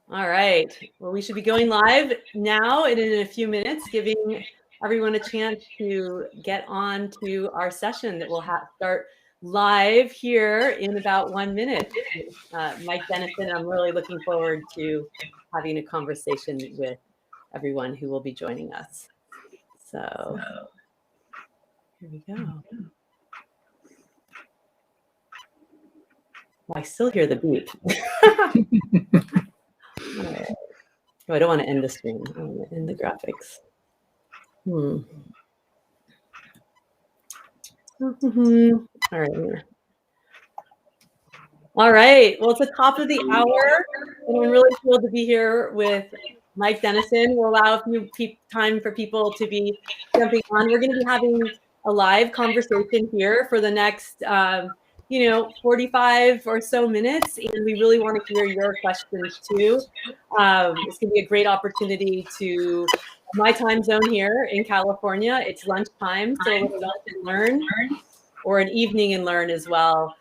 All right. Well, we should be going live now and in a few minutes, giving everyone a chance to get on to our session that will start live here in about 1 minute. Mike Denison, I'm really looking forward to having a conversation with everyone who will be joining us. So here we go. I still hear the beep. Oh, I don't want to end the stream. I want to end the graphics. All right. All right. Well, it's the top of the hour, and I'm really thrilled to be here with Mike Denison. We'll allow a few time for people to be jumping on. We're going to be having a live conversation here for the next, 45 or so minutes, and we really want to hear your questions too. It's going to be a great opportunity to my time zone here in California. It's lunchtime, so a little lunch and learn, or an evening and learn as well.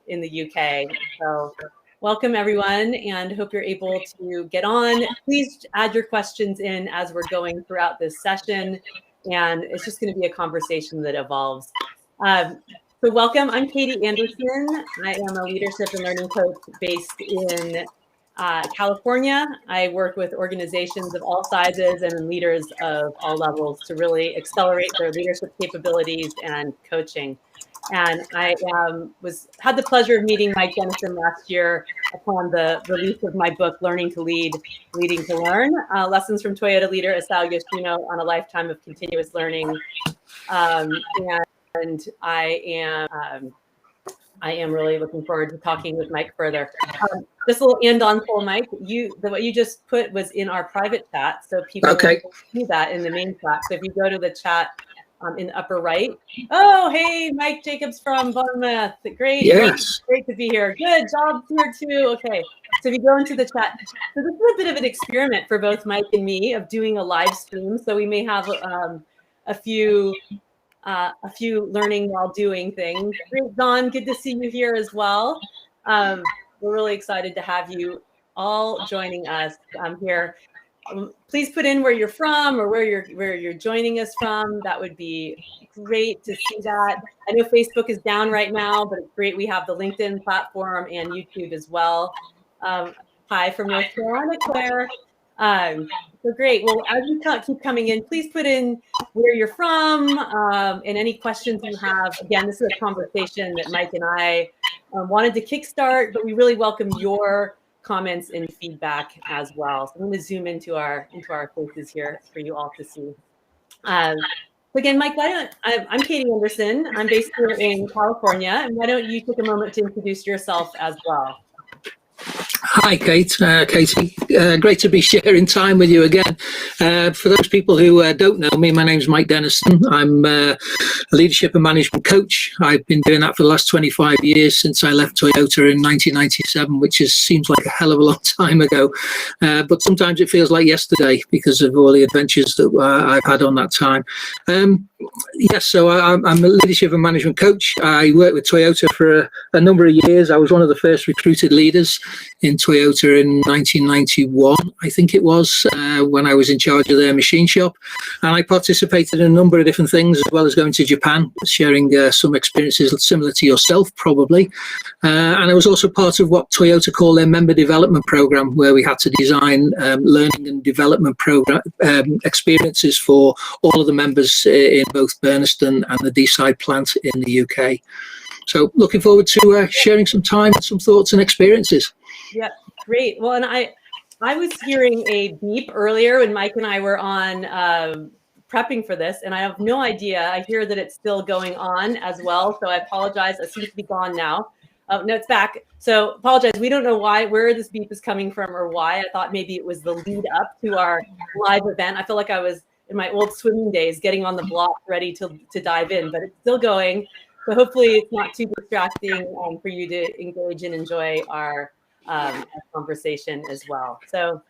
In the UK. So welcome everyone, and hope you're able to get on. Please add your questions in as we're going throughout this session, and it's just going to be a conversation that evolves. So welcome, I'm Katie Anderson. I am a leadership and learning coach based in California. I work with organizations of all sizes and leaders of all levels to really accelerate their leadership capabilities and coaching. And I had the pleasure of meeting Mike Denison last year upon the release of my book, Learning to Lead, Leading to Learn, Lessons from Toyota Leader Isao Yoshino on a Lifetime of Continuous Learning. And I am really looking forward to talking with Mike further. Just a little end on full, Mike. What you just put was in our private chat, so people will see that in the main chat. So if you go to the chat, in the upper right. Oh, hey, Mike Jacobs from Bournemouth. Great, yes. Great to be here. Good job here too. Okay, so if you go into the chat, so this is a bit of an experiment for both Mike and me of doing a live stream. So we may have a few learning while doing things. Great, Don, good to see you here as well. We're really excited to have you all joining us here. Please put in where you're from or where you're joining us from. That would be great to see that. I know Facebook is down right now, but it's great we have the LinkedIn platform and YouTube as well. Hi from North Carolina, Claire. So great. Well, as you keep coming in, please put in where you're from and any questions you have. Again, this is a conversation that Mike and I wanted to kickstart, but we really welcome your comments and feedback as well. So I'm going to zoom into our faces here for you all to see. Again, Mike, I'm Katie Anderson. I'm based here in California, and why don't you take a moment to introduce yourself as well? Hi, Katie. Great to be sharing time with you again. For those people who don't know me, my name's Mike Denison. I'm a leadership and management coach. I've been doing that for the last 25 years since I left Toyota in 1997, which seems like a hell of a long time ago. But sometimes it feels like yesterday because of all the adventures that I've had on that time. Yes, so I'm a leadership and management coach. I worked with Toyota for a number of years. I was one of the first recruited leaders in Toyota in 1991, I think it was, when I was in charge of their machine shop. And I participated in a number of different things, as well as going to Japan, sharing some experiences similar to yourself, probably. And I was also part of what Toyota call their member development program, where we had to design learning and development program experiences for all of the members in both Denison and the D-side plant in the UK. So looking forward to sharing some time and some thoughts and experiences. Yeah, great. Well, and I was hearing a beep earlier when Mike and I were on prepping for this, and I have no idea. I hear that it's still going on as well, so I apologize. It seems to be gone now. No, it's back. So apologize. We don't know where this beep is coming from or why. I thought maybe it was the lead up to our live event. I feel like I was in my old swimming days getting on the block ready to dive in, but it's still going. So hopefully it's not too distracting for you to engage and enjoy our conversation as well. So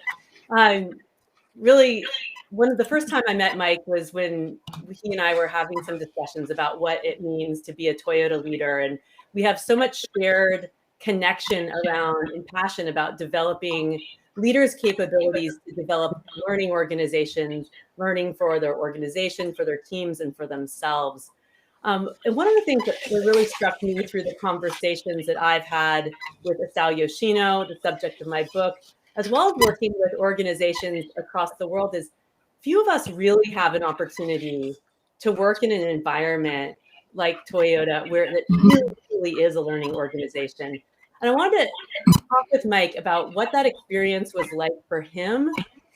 really, one of the first time I met Mike was when he and I were having some discussions about what it means to be a Toyota leader. And we have so much shared connection around and passion about developing leaders' capabilities to develop learning organizations, learning for their organization, for their teams, and for themselves. And one of the things that really struck me through the conversations that I've had with Asao Yoshino, the subject of my book, as well as working with organizations across the world, is few of us really have an opportunity to work in an environment like Toyota, where it really is a learning organization. And I wanted to talk with Mike about what that experience was like for him.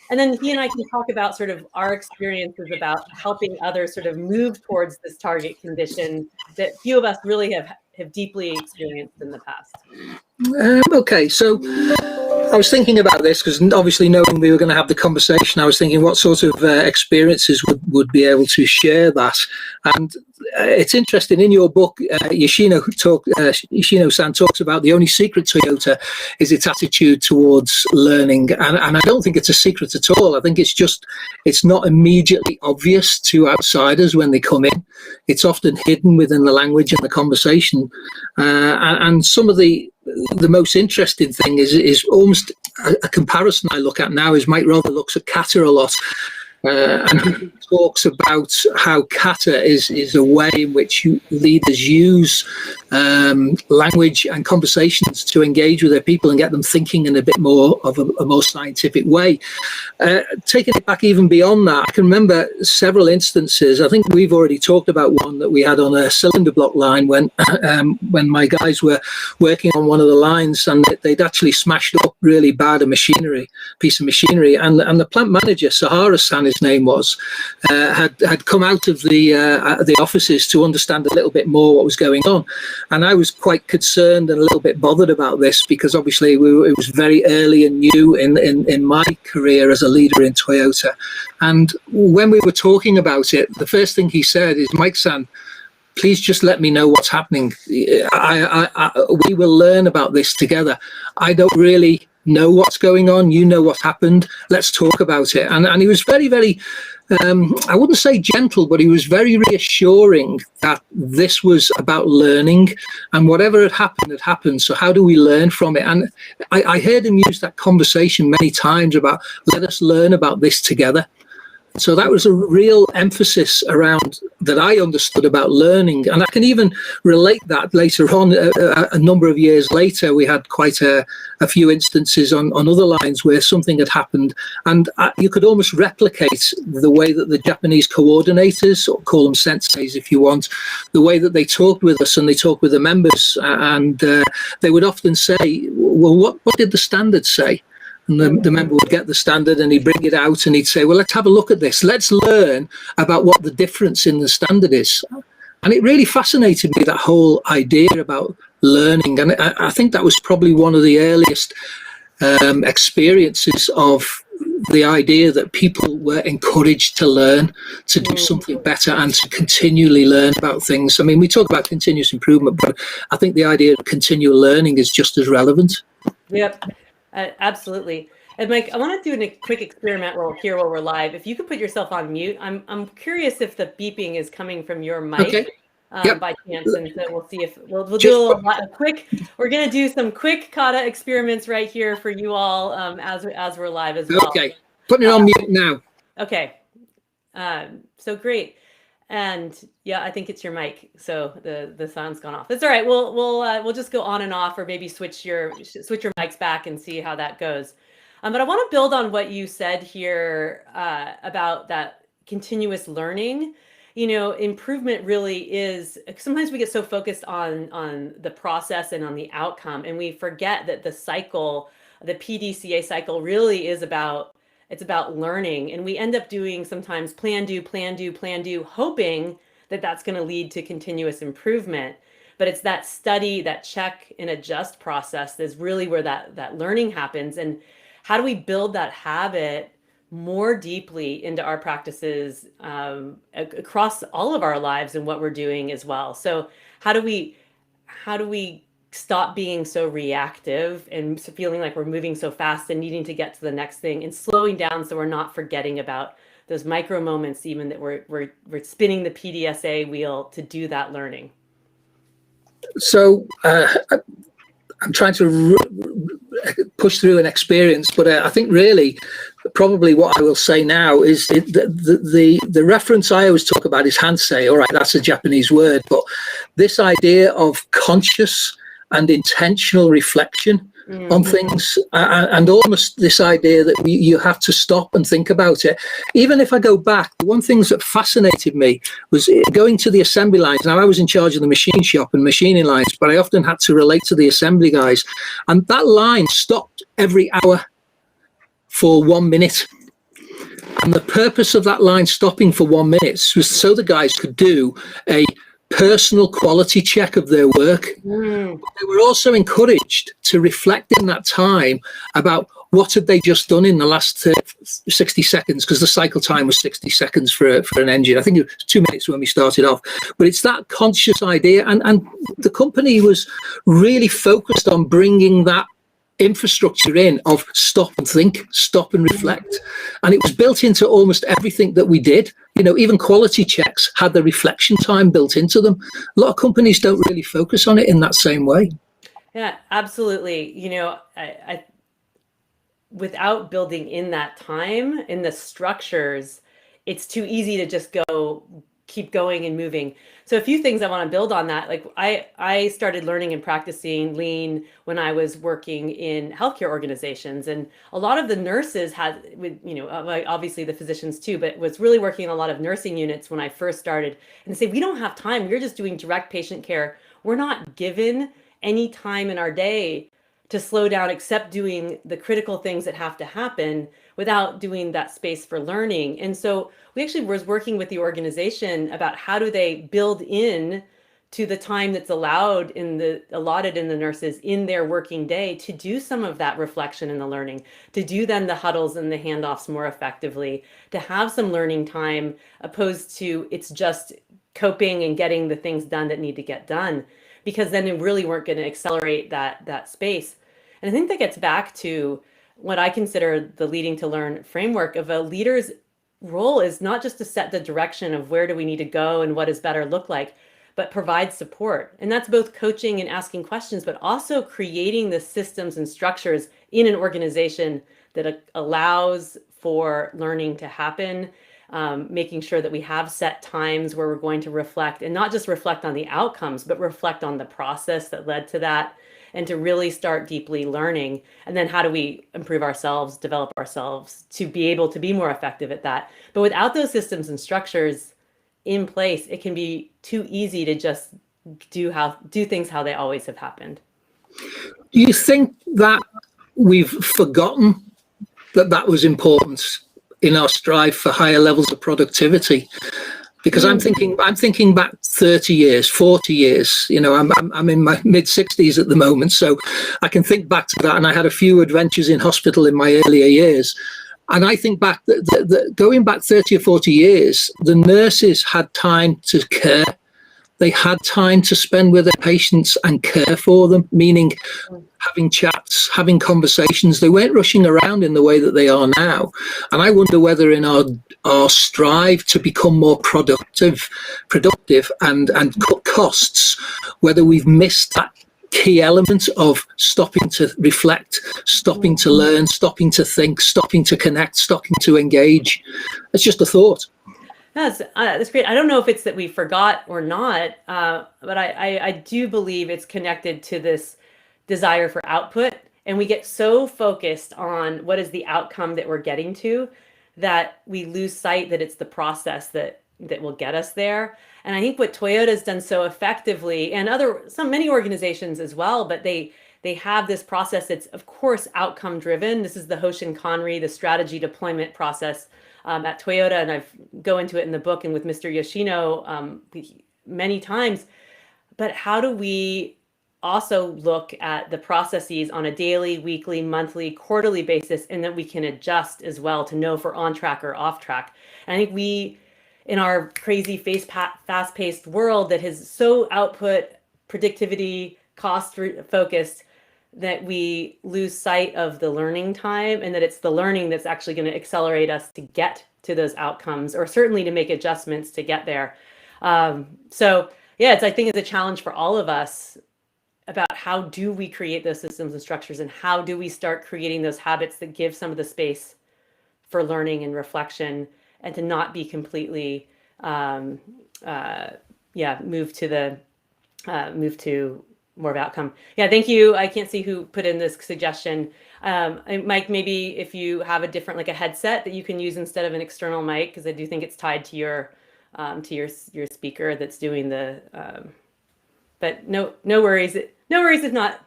And then he and I can talk about sort of our experiences about helping others sort of move towards this target condition that few of us really have deeply experienced in the past. Okay, so I was thinking about this because obviously knowing we were going to have the conversation, I was thinking what sort of experiences would be able to share that. And it's interesting, in your book, Yoshino-san talks about the only secret Toyota is its attitude towards learning. And I don't think it's a secret at all. I think it's not immediately obvious to outsiders when they come in. It's often hidden within the language and the conversation. And some of the most interesting thing is almost a comparison I look at now is Mike Rother looks at kata a lot. And he talks about how kata is a way in which leaders use language and conversations to engage with their people and get them thinking in a bit more of a more scientific way. Taking it back even beyond that, I can remember several instances. I think we've already talked about one that we had on a cylinder block line when my guys were working on one of the lines, and they'd actually smashed up really bad piece of machinery, and the plant manager, Sahara-san, his name was, had come out of the offices to understand a little bit more what was going on. And I was quite concerned and a little bit bothered about this because obviously it was very early and new in my career as a leader in Toyota. And when we were talking about it, the first thing he said is, Mike-san, please just let me know what's happening. We will learn about this together. I don't really know what's going on. You know what happened. Let's talk about it. And he was very, very, I wouldn't say gentle, but he was very reassuring that this was about learning, and whatever had happened. So how do we learn from it? And I heard him use that conversation many times about, let us learn about this together. So that was a real emphasis around that I understood about learning. And I can even relate that later on. A number of years later, we had quite a few instances on other lines where something had happened. And you could almost replicate the way that the Japanese coordinators, or call them senseis if you want, the way that they talked with us and they talked with the members. And they would often say, well, what did the standard say? And the member would get the standard and he'd bring it out and he'd say, well, let's have a look at this. Let's learn about what the difference in the standard is. And it really fascinated me, that whole idea about learning. And I think that was probably one of the earliest experiences of the idea that people were encouraged to learn, to do something better and to continually learn about things. I mean, we talk about continuous improvement, but I think the idea of continual learning is just as relevant. Yep. Absolutely. And Mike, I want to do a quick experiment here while we're live. If you could put yourself on mute, I'm curious if the beeping is coming from your mic. Okay. By chance, and so we'll see if we'll do a quick. We're going to do some quick kata experiments right here for you all as we're live as well. Okay, putting it on mute now. Okay, so great. And yeah, I think it's your mic, so the sound's gone off. It's all right. We'll just go on and off, or maybe switch your mics back and see how that goes. But I want to build on what you said here about that continuous learning. You know, improvement really is. Sometimes we get so focused on the process and on the outcome, and we forget that the cycle, the PDCA cycle, really is about. It's about learning, and we end up doing sometimes plan, do, hoping that that's going to lead to continuous improvement. But it's that study, that check and adjust process is really where that learning happens. And how do we build that habit more deeply into our practices across all of our lives and what we're doing as well? So how do we stop being so reactive and feeling like we're moving so fast and needing to get to the next thing, and slowing down so we're not forgetting about those micro moments, even that we're spinning the PDSA wheel to do that learning? So I'm trying to push through an experience, but I think really probably what I will say now is the reference I always talk about is hansei. All right, that's a Japanese word, but this idea of conscious and intentional reflection on things, and almost this idea that you have to stop and think about it. Even if I go back, one thing that fascinated me was going to the assembly lines. Now, I was in charge of the machine shop and machining lines, but I often had to relate to the assembly guys, and that line stopped every hour for 1 minute. And the purpose of that line stopping for 1 minute was so the guys could do a personal quality check of their work. They were also encouraged to reflect in that time about what had they just done in the last 60 seconds, because the cycle time was 60 seconds for an engine. I think it was 2 minutes when we started off. But it's that conscious idea, and the company was really focused on bringing that infrastructure in of stop and think, stop and reflect, and it was built into almost everything that we did. Even quality checks had the reflection time built into them. A lot of companies don't really focus on it in that same way. Yeah, absolutely. I without building in that time in the structures, it's too easy to just keep going and moving. So a few things I want to build on that. Like I started learning and practicing lean when I was working in healthcare organizations, and a lot of the nurses had, obviously the physicians too, but was really working in a lot of nursing units when I first started, and say, we don't have time. We're just doing direct patient care. We're not given any time in our day to slow down, except doing the critical things that have to happen without doing that space for learning. And so we actually was working with the organization about how do they build in to the time that's allotted in the nurses in their working day to do some of that reflection and the learning, to do then the huddles and the handoffs more effectively, to have some learning time, opposed to it's just coping and getting the things done that need to get done, because then they really weren't going to accelerate that space. And I think that gets back to what I consider the leading to learn framework of a leader's role is not just to set the direction of where do we need to go and what does better look like, but provide support. And that's both coaching and asking questions, but also creating the systems and structures in an organization that allows for learning to happen, making sure that we have set times where we're going to reflect, and not just reflect on the outcomes, but reflect on the process that led to that, and to really start deeply learning. And then how do we improve ourselves, develop ourselves to be able to be more effective at that? But without those systems and structures in place, it can be too easy to just do things how they always have happened. Do you think that we've forgotten that was important in our strive for higher levels of productivity? Because I'm thinking back 30 years, 40 years. I'm in my mid 60s at the moment, so I can think back to that. And I had a few adventures in hospital in my earlier years, and I think back that going back 30 or 40 years, the nurses had time to care. They had time to spend with their patients and care for them, meaning having chats, having conversations. They weren't rushing around in the way that they are now. And I wonder whether in our strive to become more productive and cut costs, whether we've missed that key element of stopping to reflect, stopping to learn, stopping to think, stopping to connect, stopping to engage. It's just a thought. That's great. I don't know if it's that we forgot or not, but I do believe it's connected to this desire for output. And we get so focused on what is the outcome that we're getting to that we lose sight that it's the process that will get us there. And I think what Toyota has done so effectively, and many organizations as well, but they have this process that's, of course, outcome driven. This is the Hoshin Kanri, the strategy deployment process at Toyota, and I go into it in the book and with Mr. Yoshino many times. But how do we also look at the processes on a daily, weekly, monthly, quarterly basis, and that we can adjust as well to know if we're on track or off track? And I think we, in our crazy fast-paced world that has so output, productivity, cost focused, that we lose sight of the learning time, and that it's the learning that's actually going to accelerate us to get to those outcomes, or certainly to make adjustments to get there. So yeah, I think it's a challenge for all of us about how do we create those systems and structures, and how do we start creating those habits that give some of the space for learning and reflection, and to not be completely move to more of outcome. Yeah, thank you. I can't see who put in this suggestion. Mike, maybe if you have a different, like a headset that you can use instead of an external mic, because I do think it's tied to your speaker that's doing the. But no worries. No worries if not.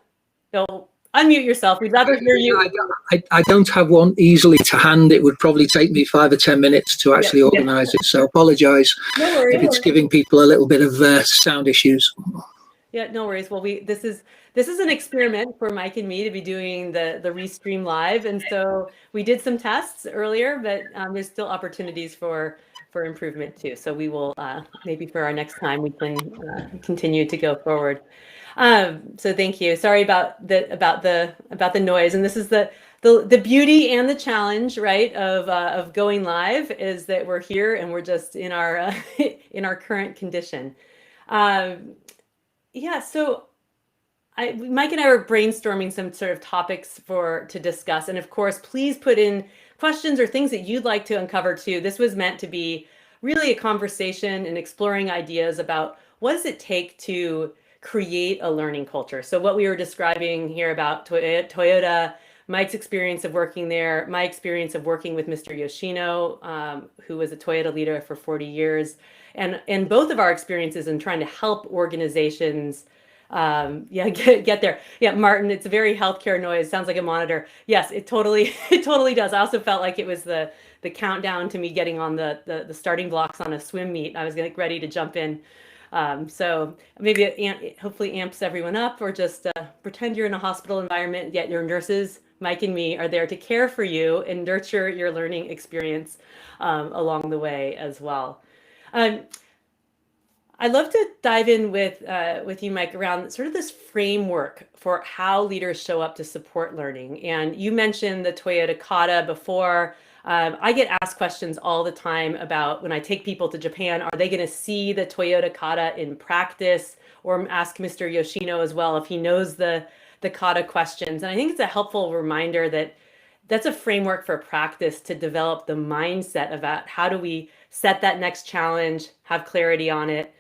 They'll unmute yourself. We'd rather hear you. I don't have one easily to hand. It would probably take me 5 or 10 minutes to actually organise it. So apologise if it's giving people a little bit of sound issues. Yeah, no worries. Well, this is an experiment for Mike and me to be doing the Restream live, and so we did some tests earlier, but there's still opportunities for improvement too. So we will maybe for our next time we can continue to go forward. So thank you. Sorry about the noise, and this is the beauty and the challenge, right, of going live, is that we're here and we're just in our in our current condition. Yeah, so Mike and I were brainstorming some sort of topics to discuss. And of course, please put in questions or things that you'd like to uncover too. This was meant to be really a conversation and exploring ideas about what does it take to create a learning culture. So what we were describing here about Toyota, Mike's experience of working there, my experience of working with Mr. Yoshino, who was a Toyota leader for 40 years, and both of our experiences in trying to help organizations get there. Yeah, Martin, it's a very healthcare noise. Sounds like a monitor. Yes, it totally does. I also felt like it was the countdown to me getting on the starting blocks on a swim meet. I was getting ready to jump in. So maybe it hopefully amps everyone up, or just pretend you're in a hospital environment, yet your nurses, Mike and me, are there to care for you and nurture your learning experience along the way as well. I'd love to dive in with you, Mike, around sort of this framework for how leaders show up to support learning. And you mentioned the Toyota Kata before. I get asked questions all the time about, when I take people to Japan, are they going to see the Toyota Kata in practice? Or ask Mr. Yoshino as well if he knows the Kata questions. And I think it's a helpful reminder that that's a framework for practice to develop the mindset about how do we set that next challenge, have clarity on it.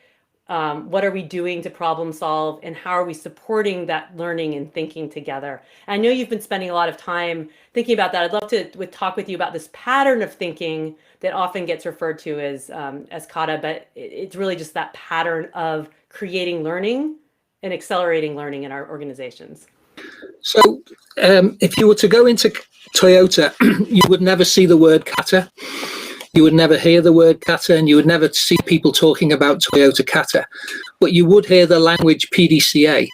What are we doing to problem solve, and how are we supporting that learning and thinking together? And I know you've been spending a lot of time thinking about that. I'd love to talk with you about this pattern of thinking that often gets referred to as Kata, but it's really just that pattern of creating learning and accelerating learning in our organizations. So if you were to go into Toyota, you would never see the word Kata. You would never hear the word Kata, and you would never see people talking about Toyota Kata, but you would hear the language PDCA.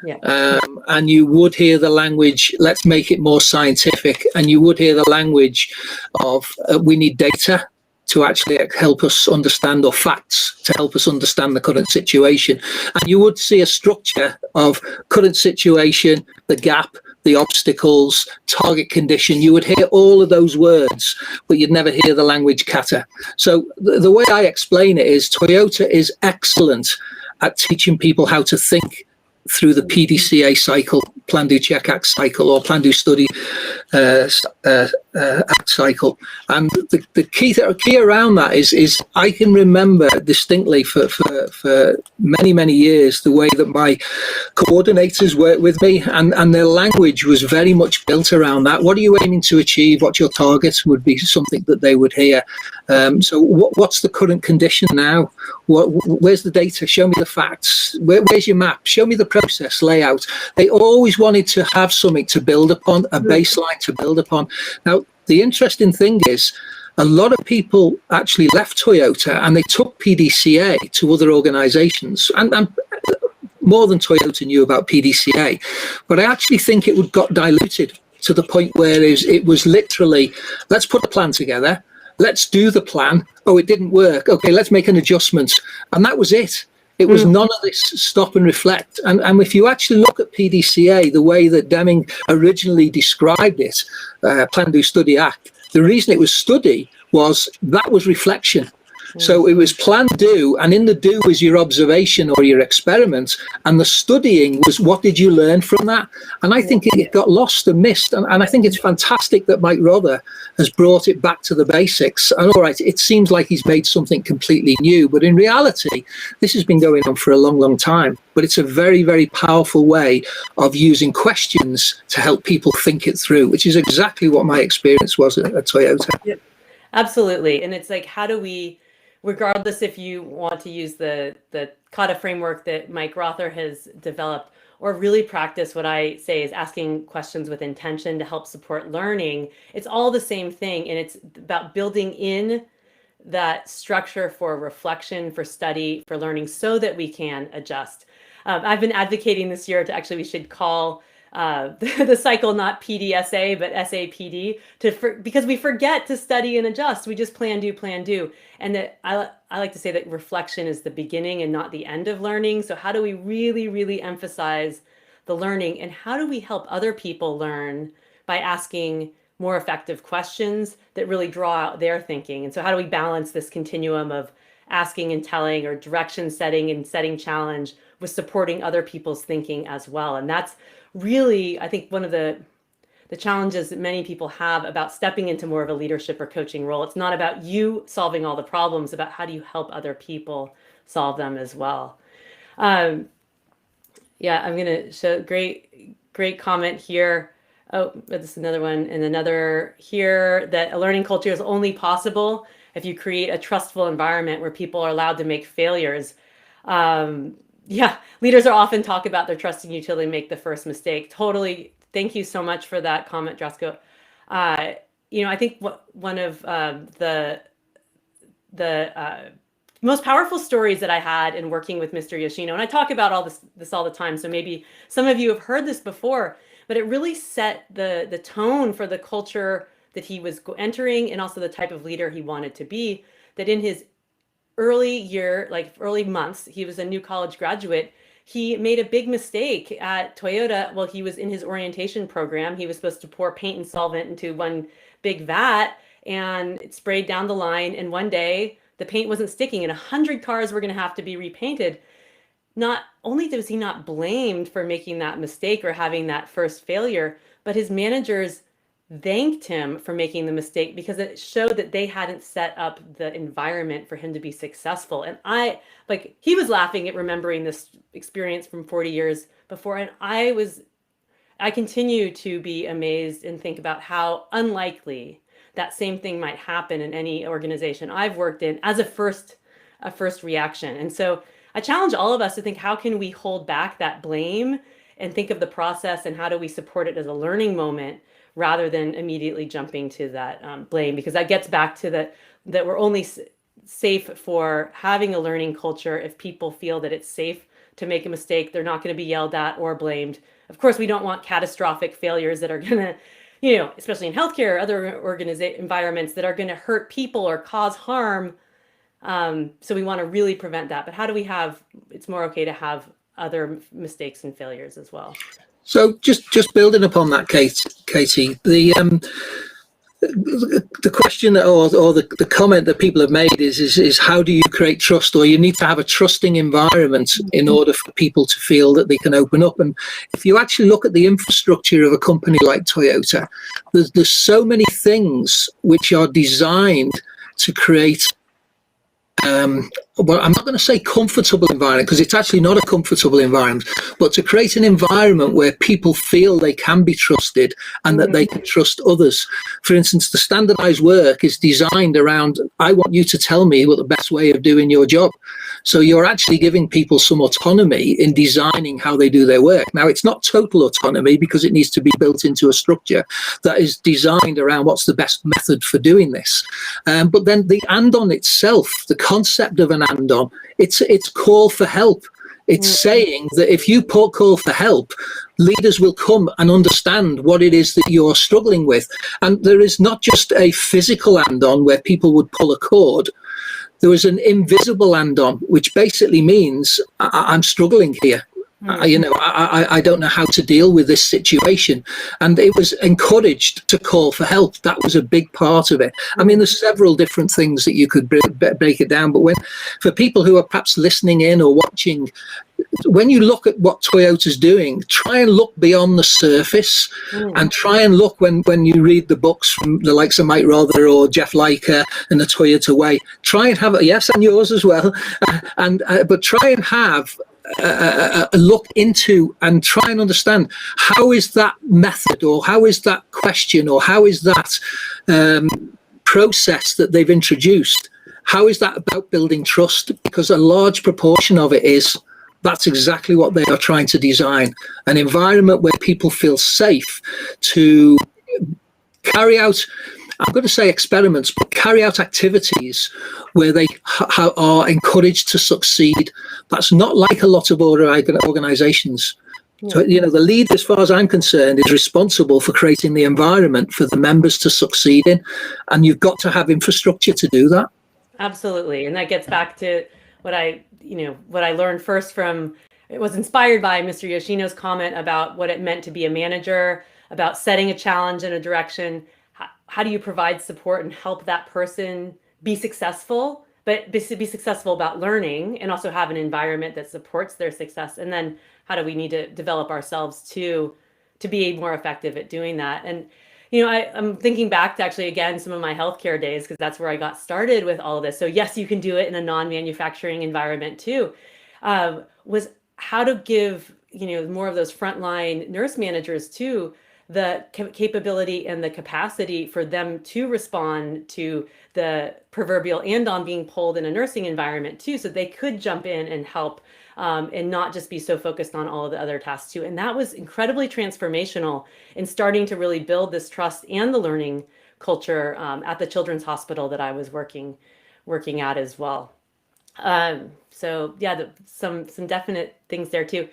Yeah. And you would hear the language, let's make it more scientific, and you would hear the language of we need data to actually help us understand, or facts to help us understand the current situation. And you would see a structure of current situation, the gap, the obstacles, target condition. You would hear all of those words, but you'd never hear the language Kata. So the way I explain it is Toyota is excellent at teaching people how to think through the PDCA cycle, Plan, Do, Check, Act cycle, or Plan, Do, Study, Act cycle. And the key around that is I can remember distinctly for many years the way that my coordinators worked with me, and their language was very much built around that. What are you aiming to achieve? What's your targets? Would be something that they would hear. So what's the current condition now? Where's the data? Show me the facts. Where's your map? Show me the process layout. They always wanted to have something to build upon, a baseline to build upon. Now, the interesting thing is, a lot of people actually left Toyota and they took PDCA to other organizations, and more than Toyota knew about PDCA. But I actually think it got diluted to the point where it was literally, let's put a plan together. Let's do the plan. Oh, it didn't work. Okay, let's make an adjustment. And that was it. It was none of this stop and reflect. And if you actually look at PDCA, the way that Deming originally described it, Plan, Do, Study, Act, the reason it was study was that was reflection. So it was plan, do, and in the do was your observation or your experiment, and the studying was what did you learn from that? And I think it got lost and missed, and I think it's fantastic that Mike Rother has brought it back to the basics. And all right, it seems like he's made something completely new, but in reality, this has been going on for a long, long time. But it's a very, very powerful way of using questions to help people think it through, which is exactly what my experience was at Toyota. Yep. Absolutely. And it's like, how do we, regardless if you want to use the kata framework that Mike Rother has developed, or really practice what I say is asking questions with intention to help support learning, it's all the same thing. And it's about building in that structure for reflection, for study, for learning, so that we can adjust. I've been advocating this year to actually, we should call the cycle not PDSA, but SAPD, because we forget to study and adjust. We just plan, do. And that I like to say that reflection is the beginning and not the end of learning. So how do we really, really emphasize the learning, and how do we help other people learn by asking more effective questions that really draw out their thinking? And so how do we balance this continuum of asking and telling, or direction setting and setting challenge, with supporting other people's thinking as well? And that's really, I think, one of the challenges that many people have about stepping into more of a leadership or coaching role. It's not about you solving all the problems, about how do you help other people solve them as well. Yeah, I'm gonna show great comment here. Oh, this is another one, and another here, that a learning culture is only possible if you create a trustful environment where people are allowed to make failures. Yeah, leaders are often talk about their trusting you till they make the first mistake. Totally. Thank you so much for that comment, Drasko. You know, I think one of the most powerful stories that I had in working with Mr. Yoshino, and I talk about all this all the time, so maybe some of you have heard this before, but it really set the tone for the culture that he was entering, and also the type of leader he wanted to be. That in his early months, he was a new college graduate, he made a big mistake at Toyota. Well, he was in his orientation program. He was supposed to pour paint and solvent into one big vat, and it sprayed down the line. And one day the paint wasn't sticking, and 100 cars were going to have to be repainted. Not only was he not blamed for making that mistake or having that first failure, but his managers thanked him for making the mistake, because it showed that they hadn't set up the environment for him to be successful. And he was laughing at remembering this experience from 40 years before. And I continue to be amazed and think about how unlikely that same thing might happen in any organization I've worked in as a first reaction. And so I challenge all of us to think, how can we hold back that blame and think of the process, and how do we support it as a learning moment, rather than immediately jumping to that blame? Because that gets back to that we're only safe for having a learning culture if people feel that it's safe to make a mistake. They're not going to be yelled at or blamed. Of course, we don't want catastrophic failures that are going to, especially in healthcare or other environments, that are going to hurt people or cause harm. So we want to really prevent that. But how do we it's more okay to have other mistakes and failures as well? So just building upon that, Katie, the question or the comment that people have made is how do you create trust? Or you need to have a trusting environment in order for people to feel that they can open up. And if you actually look at the infrastructure of a company like Toyota, there's so many things which are designed to create well, I'm not going to say comfortable environment, because it's actually not a comfortable environment, but to create an environment where people feel they can be trusted and that they can trust others. For instance, the standardized work is designed around, I want you to tell me what the best way of doing your job. So you're actually giving people some autonomy in designing how they do their work. Now, it's not total autonomy, because it needs to be built into a structure that is designed around what's the best method for doing this. But then the and-on itself, the concept of an and-on, it's call for help. It's saying that if you call for help, leaders will come and understand what it is that you're struggling with. And there is not just a physical and-on where people would pull a cord. There was an invisible and-on, which basically means I'm struggling here. I don't know how to deal with this situation. And it was encouraged to call for help. That was a big part of it. I mean, there's several different things that you could break it down. But for people who are perhaps listening in or watching, when you look at what Toyota's doing, try and look beyond the surface and try and look when you read the books from the likes of Mike Rother or Jeff Leica and the Toyota Way, try and have yes, and yours as well. But try and have a look into and try and understand how is that method or how is that question or how is that process that they've introduced, how is that about building trust? Because a large proportion of it is that's exactly what they are trying to design, an environment where people feel safe to carry out, I'm going to say experiments, but carry out activities where they are encouraged to succeed. That's not like a lot of organizations. So, the leader, as far as I'm concerned, is responsible for creating the environment for the members to succeed in. And you've got to have infrastructure to do that. Absolutely. And that gets back to what I learned first it was inspired by Mr. Yoshino's comment about what it meant to be a manager, about setting a challenge in a direction. How do you provide support and help that person be successful, but be successful about learning and also have an environment that supports their success? And then how do we need to develop ourselves to be more effective at doing that? And, I'm thinking back to actually, again, some of my healthcare days, because that's where I got started with all of this. So yes, you can do it in a non-manufacturing environment too, was how to give, more of those frontline nurse managers too, the capability and the capacity for them to respond to the proverbial andon being pulled in a nursing environment too, so they could jump in and help and not just be so focused on all of the other tasks too. And that was incredibly transformational in starting to really build this trust and the learning culture at the Children's Hospital that I was working at as well. So yeah, some definite things there too.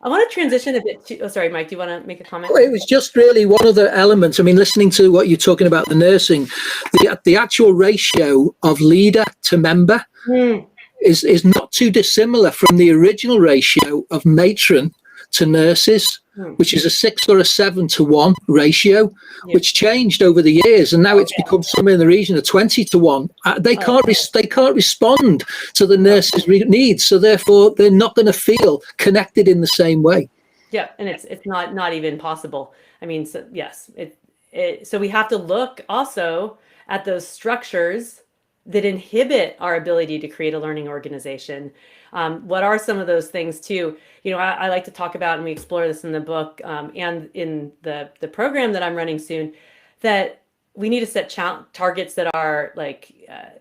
I want to transition a bit to, sorry, Mike, do you want to make a comment? Well, it was just really one of the elements. I mean, listening to what you're talking about, the nursing, the actual ratio of leader to member is not too dissimilar from the original ratio of matron to nurses, which is a 6 or a 7 to 1 ratio, which changed over the years, and now it's become somewhere in the region of 20 to 1. They can't respond to the nurses' needs, so therefore they're not going to feel connected in the same way. Yeah, and it's not even possible. I mean, so yes, so we have to look also at those structures that inhibit our ability to create a learning organization. What are some of those things too? I like to talk about, and we explore this in the book and in the program that I'm running soon, that we need to set targets that are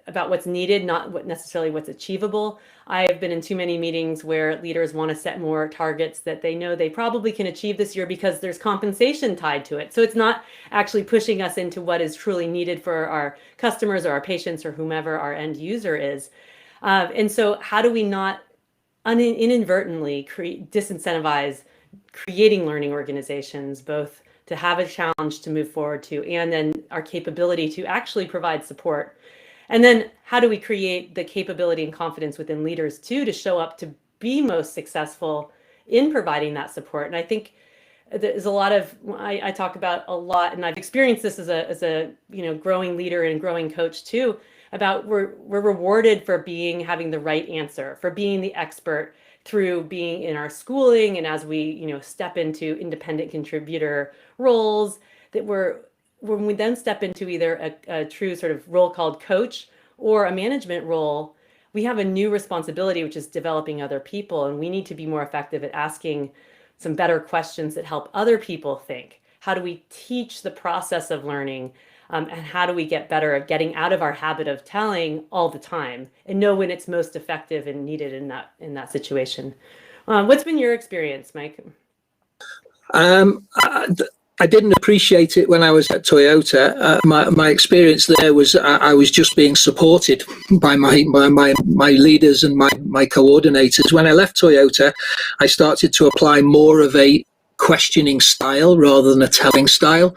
about what's needed, not necessarily what's achievable. I've been in too many meetings where leaders want to set more targets that they know they probably can achieve this year because there's compensation tied to it. So it's not actually pushing us into what is truly needed for our customers or our patients or whomever our end user is. And so how do we not inadvertently disincentivize creating learning organizations, both to have a challenge to move forward to, and then our capability to actually provide support? And then how do we create the capability and confidence within leaders too, to show up to be most successful in providing that support? And I think there's a lot of, I talk about a lot, and I've experienced this as a growing leader and growing coach too, about we're rewarded for having the right answer, for being the expert through being in our schooling, and as we step into independent contributor roles, that when we then step into either a true sort of role called coach or a management role, we have a new responsibility, which is developing other people. And we need to be more effective at asking some better questions that help other people think. How do we teach the process of learning? And how do we get better at getting out of our habit of telling all the time and know when it's most effective and needed in that situation? What's been your experience, Mike? I didn't appreciate it when I was at Toyota. My experience there was I was just being supported by my leaders and my coordinators. When I left Toyota, I started to apply more of a questioning style rather than a telling style.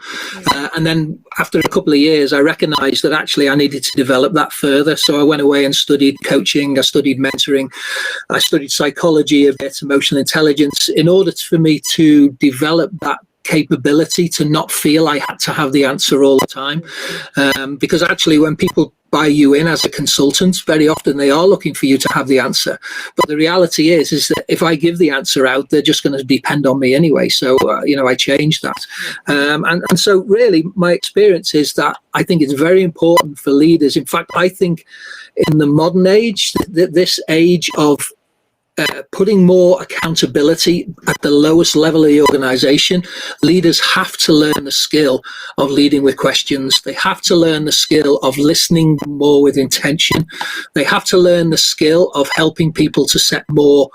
And then after a couple of years, I recognized that actually I needed to develop that further. So I went away and studied coaching, I studied mentoring, I studied psychology, a bit emotional intelligence, in order for me to develop that capability to not feel I had to have the answer all the time. Because actually when people buy you in as a consultant, very often they are looking for you to have the answer. But the reality is that if I give the answer out, they're just going to depend on me anyway. So, I changed that. And so really my experience is that I think it's very important for leaders. In fact, I think in the modern age, this age of putting more accountability at the lowest level of the organization, leaders have to learn the skill of leading with questions. They have to learn the skill of listening more with intention. They have to learn the skill of helping people to set more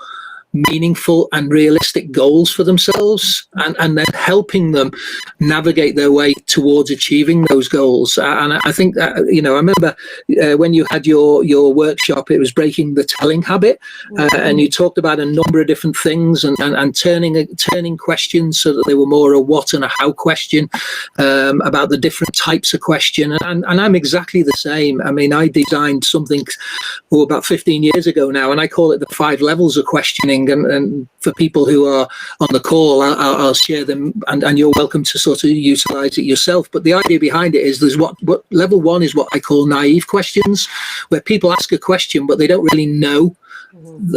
meaningful and realistic goals for themselves, and then helping them navigate their way towards achieving those goals. And I think that, I remember when you had your workshop, it was breaking the telling habit, and you talked about a number of different things and turning questions so that they were more a what and a how question, about the different types of question. And I'm exactly the same. I mean, I designed something about 15 years ago now, and I call it the 5 levels of questioning. And for people who are on the call, I'll share them, and you're welcome to sort of utilize it yourself. But the idea behind it is there's what level 1 is what I call naive questions, where people ask a question, but they don't really know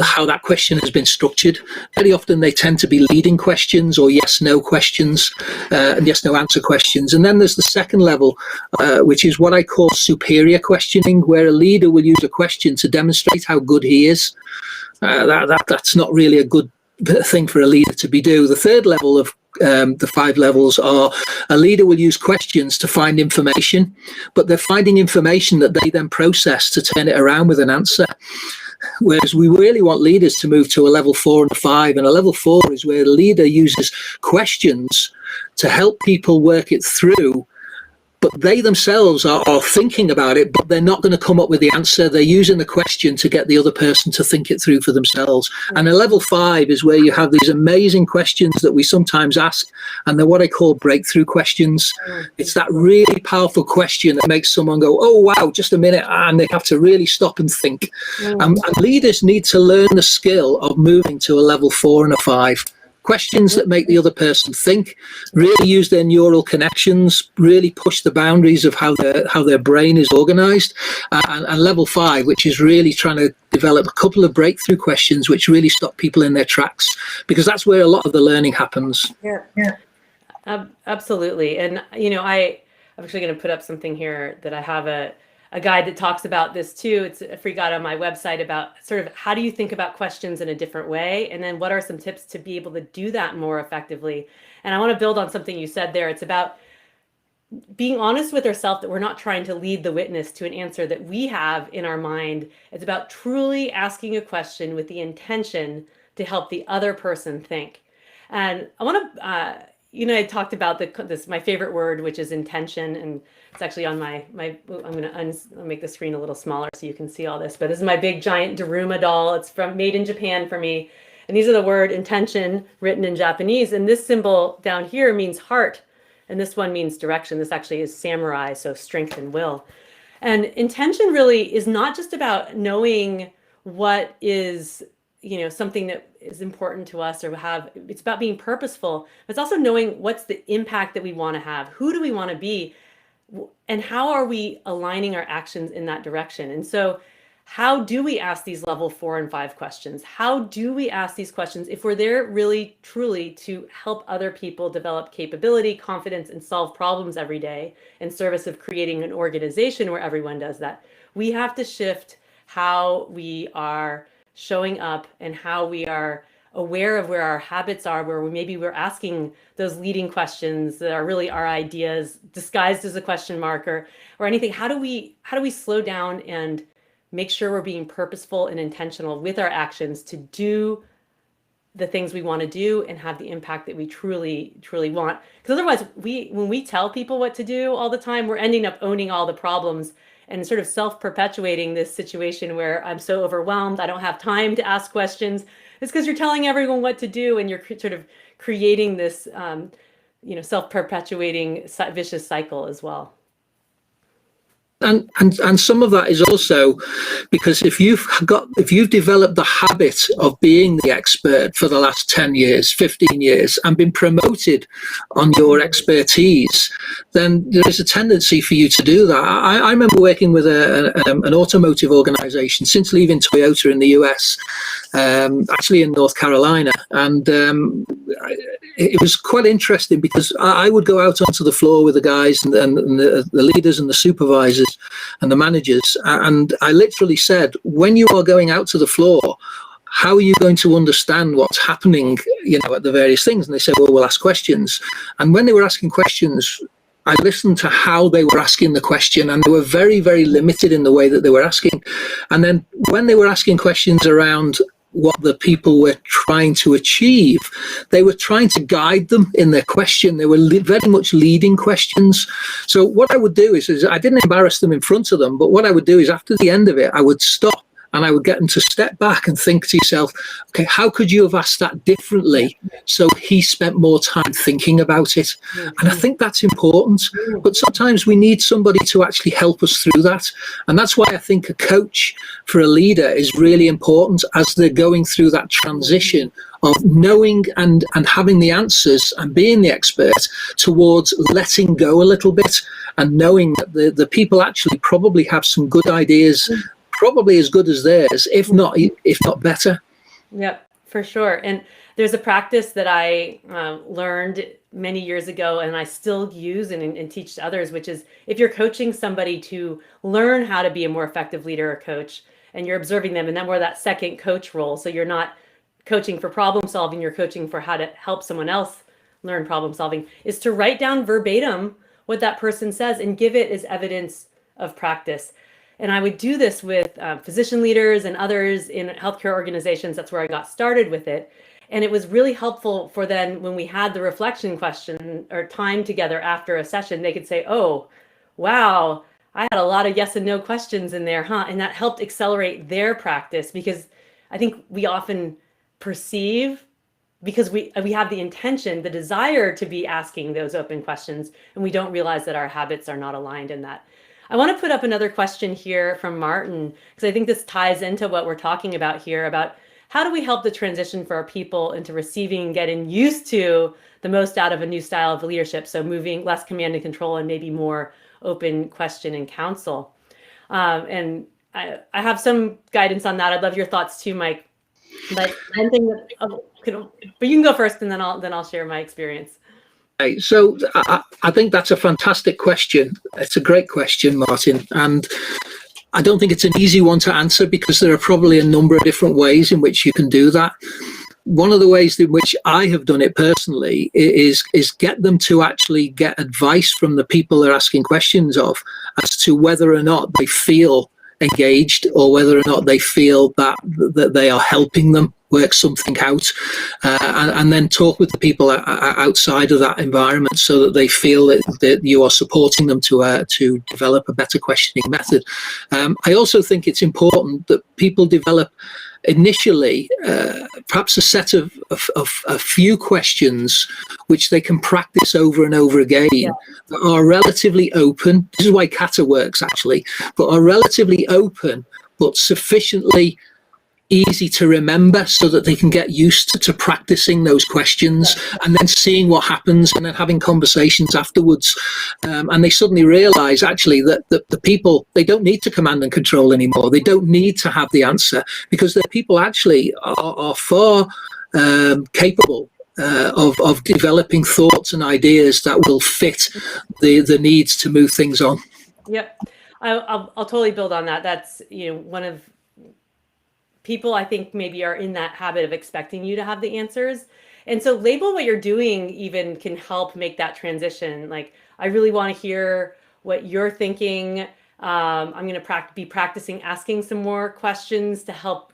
how that question has been structured. Very often they tend to be leading questions or yes/no questions, and yes/no answer questions. And then there's the second level, which is what I call superior questioning, where a leader will use a question to demonstrate how good he is. That's not really a good thing for a leader to be do. The third level of the 5 levels are a leader will use questions to find information, but they're finding information that they then process to turn it around with an answer. Whereas we really want leaders to move to a level 4 and a 5. And a level 4 is where the leader uses questions to help people work it through, but they themselves are thinking about it, but they're not going to come up with the answer. They're using the question to get the other person to think it through for themselves. And a level 5 is where you have these amazing questions that we sometimes ask, and they're what I call breakthrough questions. It's that really powerful question that makes someone go, oh, wow, just a minute, and they have to really stop and think. And leaders need to learn the skill of moving to a level 4 and a 5. Questions that make the other person think, really use their neural connections, really push the boundaries of how their brain is organized. And level 5, which is really trying to develop a couple of breakthrough questions which really stop people in their tracks, because that's where a lot of the learning happens. Absolutely. And I'm actually going to put up something here that I have a guide that talks about this too. It's a free guide on my website about sort of how do you think about questions in a different way, and then what are some tips to be able to do that more effectively. And I want to build on something you said there. It's about being honest with ourselves, that we're not trying to lead the witness to an answer that we have in our mind. It's about truly asking a question with the intention to help the other person think. And I want to I talked about my favorite word, which is intention, and it's actually on my I'm going to make the screen a little smaller so you can see all this. But this is my big giant Daruma doll. It's made in Japan for me, and these are the word intention written in Japanese. And this symbol down here means heart, and this one means direction. This actually is samurai, so strength and will. And intention really is not just about knowing what is something that is important to us, or it's about being purposeful. It's also knowing what's the impact that we want to have. Who do we want to be? And how are we aligning our actions in that direction? And so how do we ask these level 4 and 5 questions? How do we ask these questions if we're there really, truly to help other people develop capability, confidence, and solve problems every day in service of creating an organization where everyone does that? We have to shift how we are showing up and how we are aware of where our habits are, where we're asking those leading questions that are really our ideas disguised as a question mark or anything. How do we slow down and make sure we're being purposeful and intentional with our actions to do the things we want to do and have the impact that we truly, truly want? Because otherwise, when we tell people what to do all the time, we're ending up owning all the problems and sort of self-perpetuating this situation where I'm so overwhelmed, I don't have time to ask questions. It's because you're telling everyone what to do, and you're sort of creating this, self-perpetuating vicious cycle as well. And some of that is also because if you've developed the habit of being the expert for the last 10 years, 15 years, and been promoted on your expertise, then there is a tendency for you to do that. I remember working with an automotive organization since leaving Toyota in the US, actually in North Carolina, and it was quite interesting because I would go out onto the floor with the guys and the leaders and the supervisors and the managers, and I literally said, when you are going out to the floor, how are you going to understand what's happening, at the various things? And they said, well, we'll ask questions. And when they were asking questions, I listened to how they were asking the question, and they were very, very limited in the way that they were asking. And then when they were asking questions around what the people were trying to achieve, they were trying to guide them in their question. They were very much leading questions. So what I would do is I didn't embarrass them in front of them, but what I would do is after the end of it, I would stop and I would get them to step back and think to yourself, okay, how could you have asked that differently so he spent more time thinking about it? And I think that's important. But sometimes we need somebody to actually help us through that. And that's why I think a coach for a leader is really important as they're going through that transition of knowing and having the answers and being the expert towards letting go a little bit and knowing that the people actually probably have some good ideas, probably as good as theirs, if not better. Yep, for sure. And there's a practice that I learned many years ago, and I still use and teach to others, which is if you're coaching somebody to learn how to be a more effective leader or coach, and you're observing them, and then we're that second coach role. So you're not coaching for problem solving, you're coaching for how to help someone else learn problem solving, is to write down verbatim what that person says and give it as evidence of practice. And I would do this with physician leaders and others in healthcare organizations. That's where I got started with it. And it was really helpful for then when we had the reflection question or time together after a session, they could say, oh, wow, I had a lot of yes and no questions in there, huh? And that helped accelerate their practice, because I think we often perceive, because we have the intention, the desire to be asking those open questions, and we don't realize that our habits are not aligned in that. I want to put up another question here from Martin, because I think this ties into what we're talking about here, about how do we help the transition for our people into receiving and getting used to the most out of a new style of leadership. So moving less command and control and maybe more open question and counsel. And I have some guidance on that. I'd love your thoughts too, Mike. But one thing that, but you can go first, and then I'll share my experience. So I think that's a fantastic question. It's a great question, Martin. And I don't think it's an easy one to answer, because there are probably a number of different ways in which you can do that. One of the ways in which I have done it personally is get them to actually get advice from the people they're asking questions of as to whether or not they feel engaged, or whether or not they feel that they are helping them work something out, and then talk with the people outside of that environment so that they feel that you are supporting them to develop a better questioning method. I also think it's important that people develop initially perhaps a set of a few questions which they can practice over and over again, that are relatively open. This is why Kata works, actually, but are relatively open but sufficiently easy to remember so that they can get used to practicing those questions and then seeing what happens and then having conversations afterwards. And they suddenly realize actually that the people, they don't need to command and control anymore. They don't need to have the answer, because the people actually are far capable of developing thoughts and ideas that will fit the needs to move things on. Yep. I'll totally build on that. That's, one of people I think maybe are in that habit of expecting you to have the answers. And so label what you're doing even can help make that transition. Like, I really want to hear what you're thinking. I'm going to be practicing asking some more questions to help,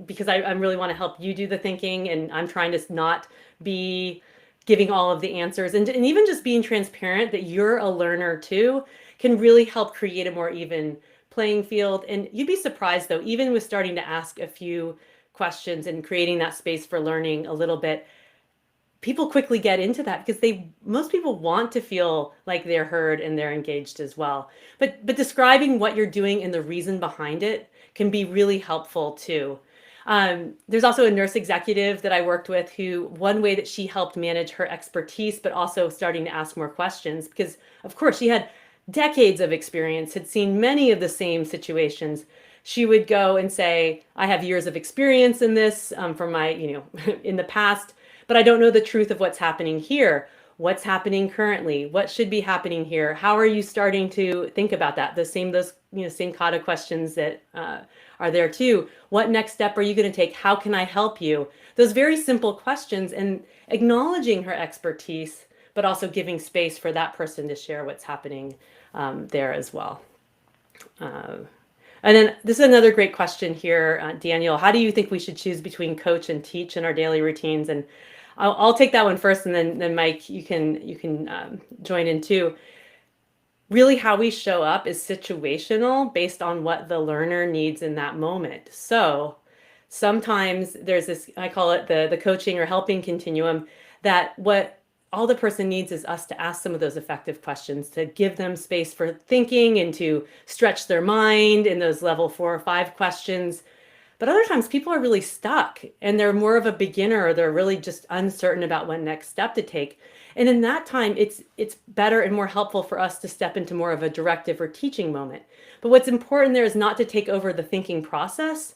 because I really want to help you do the thinking, and I'm trying to not be giving all of the answers. And even just being transparent that you're a learner too can really help create a more even playing field. And you'd be surprised though, even with starting to ask a few questions and creating that space for learning a little bit, people quickly get into that because most people want to feel like they're heard and they're engaged as well. But describing what you're doing and the reason behind it can be really helpful too. There's also a nurse executive that I worked with who, one way that she helped manage her expertise, but also starting to ask more questions, because of course she had decades of experience, had seen many of the same situations. She would go and say, I have years of experience in this from my, in the past, but I don't know the truth of what's happening here. What's happening currently? What should be happening here? How are you starting to think about that? Those same kata questions that are there too. What next step are you going to take? How can I help you? Those very simple questions, and acknowledging her expertise, but also giving space for that person to share what's happening there as well. And then this is another great question here, Daniel. How do you think we should choose between coach and teach in our daily routines? And I'll take that one first, and then Mike, you can join in too. Really, how we show up is situational based on what the learner needs in that moment. So sometimes there's this, I call it the coaching or helping continuum, that what all the person needs is us to ask some of those effective questions, to give them space for thinking and to stretch their mind in those level 4 or 5 questions. But other times people are really stuck and they're more of a beginner, or they're really just uncertain about what next step to take. And in that time, it's better and more helpful for us to step into more of a directive or teaching moment. But what's important there is not to take over the thinking process,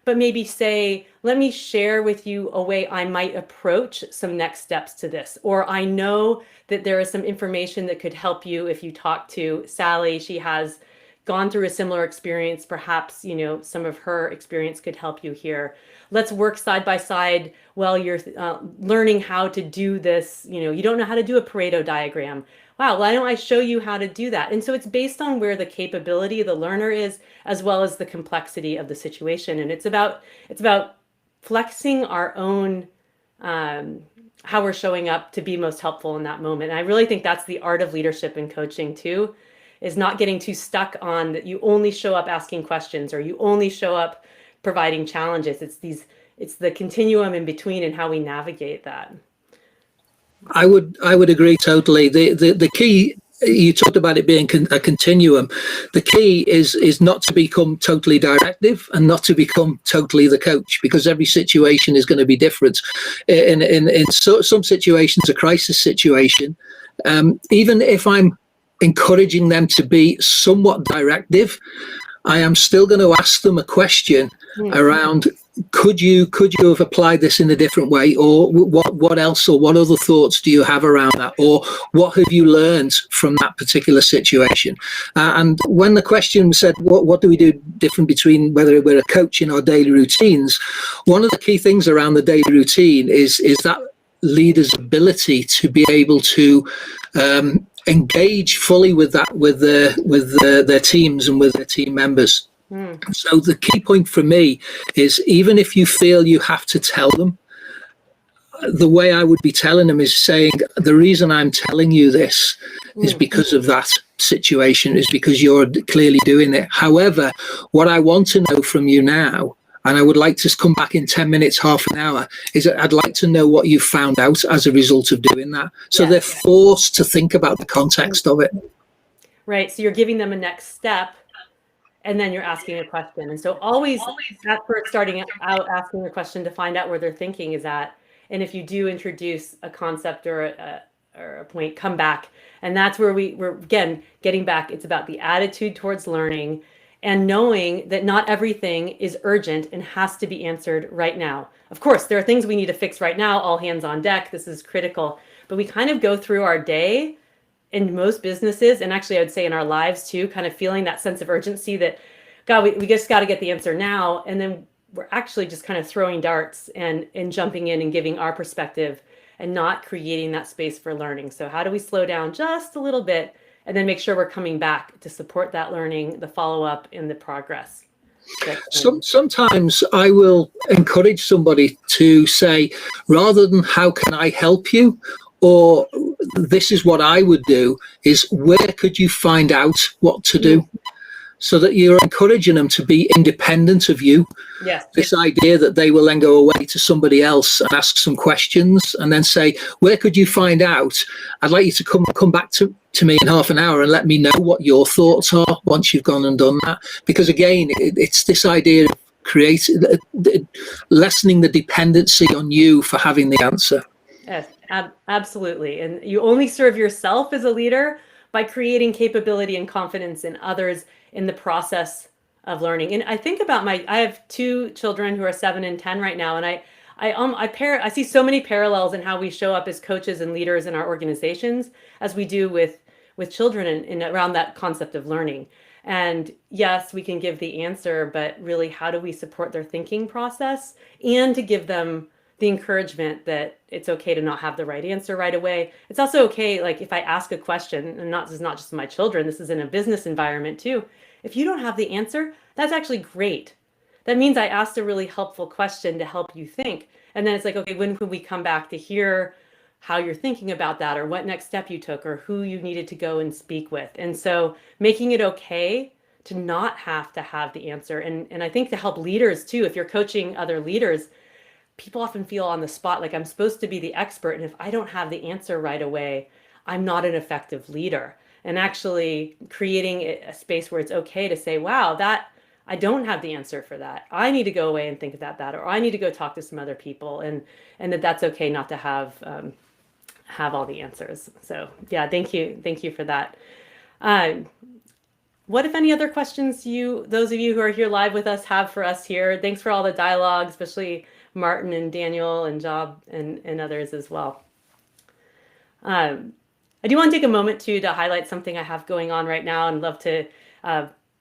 but maybe say, let me share with you a way I might approach some next steps to this. Or I know that there is some information that could help you if you talk to Sally. She has gone through a similar experience. Perhaps, some of her experience could help you here. Let's work side by side while you're learning how to do this. You don't know how to do a Pareto diagram. Wow, why don't I show you how to do that? And so it's based on where the capability of the learner is, as well as the complexity of the situation. And it's about flexing our own, how we're showing up to be most helpful in that moment. And I really think that's the art of leadership and coaching too, is not getting too stuck on that you only show up asking questions or you only show up providing challenges. It's the continuum in between and how we navigate that. I would agree totally. The key, you talked about it being a continuum. The key is not to become totally directive and not to become totally the coach, because every situation is going to be different. In some situations, a crisis situation, even if I'm encouraging them to be somewhat directive, I am still going to ask them a question around, could you have applied this in a different way, or what else, or what other thoughts do you have around that, or what have you learned from that particular situation? And when the question said, what do we do different between whether we're a coach in our daily routines, one of the key things around the daily routine is that leader's ability to be able to engage fully with their teams and with their team members. So the key point for me is, even if you feel you have to tell them, the way I would be telling them is saying, the reason I'm telling you this is because of that situation, is because you're clearly doing it. However, what I want to know from you now, and I would like to come back in 10 minutes, half an hour, is that I'd like to know what you found out as a result of doing that. So they're forced to think about the context of it. Right. So you're giving them a next step, and then you're asking a question. And so always that's where it's starting out, asking a question to find out where their thinking is at. And if you do introduce a concept or a point, come back. And that's where we're, again, getting back. It's about the attitude towards learning, and knowing that not everything is urgent and has to be answered right now. Of course, there are things we need to fix right now, all hands on deck. This is critical. But we kind of go through our day in most businesses, and actually I would say in our lives too, kind of feeling that sense of urgency that, God, we just got to get the answer now. And then we're actually just kind of throwing darts and jumping in and giving our perspective and not creating that space for learning. So how do we slow down just a little bit and then make sure we're coming back to support that learning, the follow-up, and the progress? Sometimes I will encourage somebody to say, rather than how can I help you, or this is what I would do, is where could you find out what to do? so that you're encouraging them to be independent of you. Yes. This idea that they will then go away to somebody else and ask some questions and then say, where could you find out? I'd like you to come back to me in half an hour and let me know what your thoughts are once you've gone and done that. Because again, it's this idea of lessening the dependency on you for having the answer. Yes, absolutely. And you only serve yourself as a leader by creating capability and confidence in others in the process of learning. And I think about I have 2 children who are 7 and 10 right now. And I see so many parallels in how we show up as coaches and leaders in our organizations as we do with children and around that concept of learning. And yes, we can give the answer, but really, how do we support their thinking process and to give them the encouragement that it's okay to not have the right answer right away. It's also okay, like if I ask a question, and this is not just my children, this is in a business environment too. If you don't have the answer, that's actually great. That means I asked a really helpful question to help you think. And then it's like, okay, when can we come back to hear how you're thinking about that, or what next step you took, or who you needed to go and speak with? And so making it okay to not have to have the answer. And I think to help leaders too, if you're coaching other leaders, people often feel on the spot like I'm supposed to be the expert. And if I don't have the answer right away, I'm not an effective leader. And actually creating a space where it's okay to say, wow, that I don't have the answer for that. I need to go away and think about that, or I need to go talk to some other people, and that's okay not to have all the answers. So yeah, thank you for that. What, if any, other questions those of you who are here live with us have for us here? Thanks for all the dialogue, especially Martin and Daniel and Job and others as well. I do want to take a moment to highlight something I have going on right now, and love to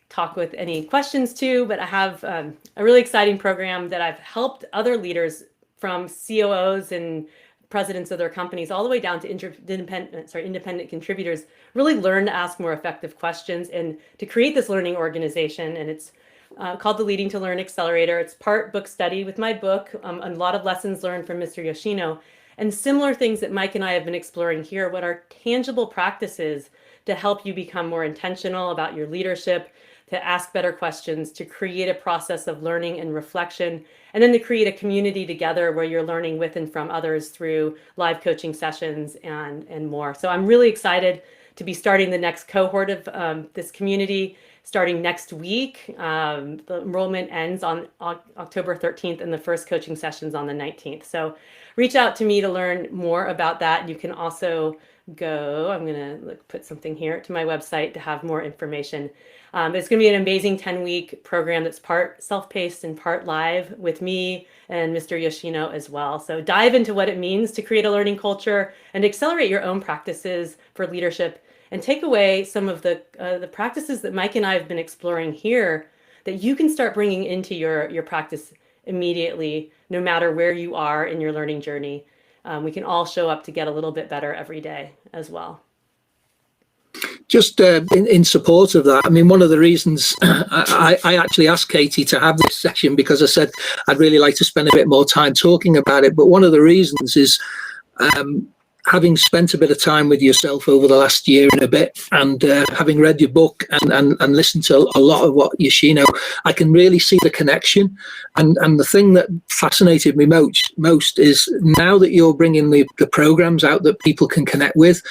talk with any questions too. But I have a really exciting program that I've helped other leaders, from COOs and presidents of their companies all the way down to independent contributors, really learn to ask more effective questions and to create this learning organization. And it's called the Leading to Learn Accelerator. It's part book study with my book, a lot of lessons learned from Mr. Yoshino, and similar things that Mike and I have been exploring here. What are tangible practices to help you become more intentional about your leadership, to ask better questions, to create a process of learning and reflection, and then to create a community together where you're learning with and from others through live coaching sessions and more. So I'm really excited to be starting the next cohort of this community starting next week. The enrollment ends on October 13th, and the first coaching session's on the 19th. So reach out to me to learn more about that. You can also go, I'm going to put something here, to my website to have more information. It's going to be an amazing 10-week program that's part self-paced and part live with me and Mr. Yoshino as well. So dive into what it means to create a learning culture and accelerate your own practices for leadership, and take away some of the practices that Mike and I have been exploring here that you can start bringing into your practice immediately, no matter where you are in your learning journey. We can all show up to get a little bit better every day as well. Just in support of that, I mean, one of the reasons I actually asked Katie to have this session, because I said I'd really like to spend a bit more time talking about it. But one of the reasons is having spent a bit of time with yourself over the last year and a bit, and having read your book and listened to a lot of what Yoshino, I can really see the connection. And the thing that fascinated me most is, now that you're bringing the programs out that people can connect with,